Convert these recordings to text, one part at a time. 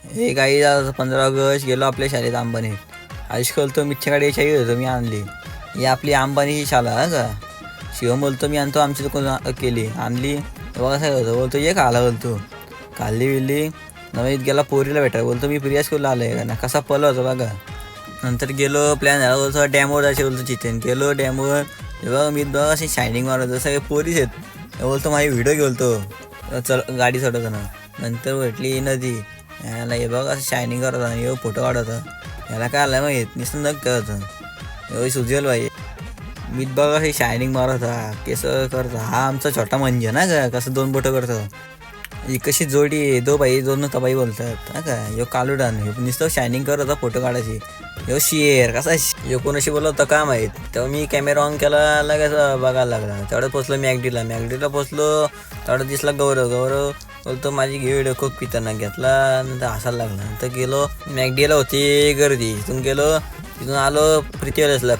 हे काही 15 ऑगस्ट गेलो आपल्या शाळेत अंबानीत. आयुष खोलतो मिठ्या गाडी शाही होतो मी आणली. ही आपली अंबानीची शाळा हा का. शिवम बोलतो मी आणतो आमची दुकान केली आणली. बघा काय होतं बोलतो ये खाला बोलतो. खाल्ली बिल्ली नवीत गेला पोरीला भेटायला बोलतो मी प्रिया स्कूलला आलो आहे ना कसा पल होता बघा. नंतर गेलो प्लॅन झाला बोलतो डॅमवर जायचं बोलतो चितेन गेलो डॅमवर. बघा मी बघा अशी शायनिंग मारत होतं सगळे पोरीस आहेत. बोलतो माझी व्हिडिओ घेतो चल गाडी चढवताना. नंतर भेटली नदी. याला हे बघ असं शायनिंग करत होता हे फोटो काढत होता. याला काय आलं माहीत नुसतं नग करत होतं सुजेल भाई. मी बघा हे शायनिंग मारत होता केस करत हा आमचा छोटा म्हणजे ना का कसं 2 बोटं करतो. ही कशी जोडी आहे दो बाई दोन तबाई बोलतात हा का. ह्यो कालुडान ह्यो नुसतं शायनिंग करत होता फोटो काढायची. ह्यो शेर कसा ह्यो कोणाशी बोलत होता काय माहीत. तेव्हा मी कॅमेरा ऑन केला लगेच बघायला लागला. तेवढं पोचलो मॅगडीला पोचलो. तेवढं दिसला गौरव बोलतो माझी व्हिडिओ खूप पिताना घेतला. नंतर हसायला लागला. नंतर गेलो मॅगडीला होती गर्दी तिथून गेलो. तिथून आलो प्रीतीवालेसला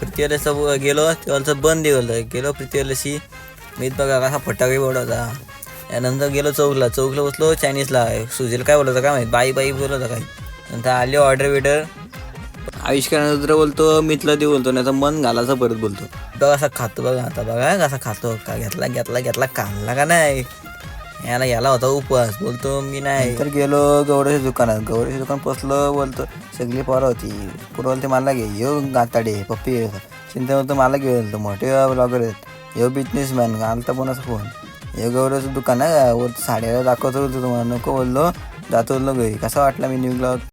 गेलो तेव्हा बंद गेलो प्रीतीवालेशी. मीच बघा कसा फटाके बोलवता. यानंतर गेलो चौकला बसलो चायनीजला. सुजेल काय बोलत काय माहीत बाई बोलत होता काही. नंतर आले ऑर्डर आविष्कारानंतर बोलतो मितला दे बोलतो नाही तर मन घालायचं परत बोलतो. बघा असा खातो बघा आता बघा कसा खातो का घेतला खाल्ला का नाही. याला होता उपवास बोलतो मी नाही. तर गेलो गौरीच्या दुकान पोचलो बोलतो सगळी पोरं होती पूर्वल ते मला घे यो गाताडे पप्पी चिंता बोलतो मला घे बोलतो मोठे ब्लॉगर आहेत यो बिझनेसमॅन घालता पण असं फोन. हे गौरवचं दुकान आहे बोलतो साड्या दाखवतो बोलतो तुम्हाला नको बोललो जातो बोललो घरी. कसा वाटला मी न्यू ब्लॉग.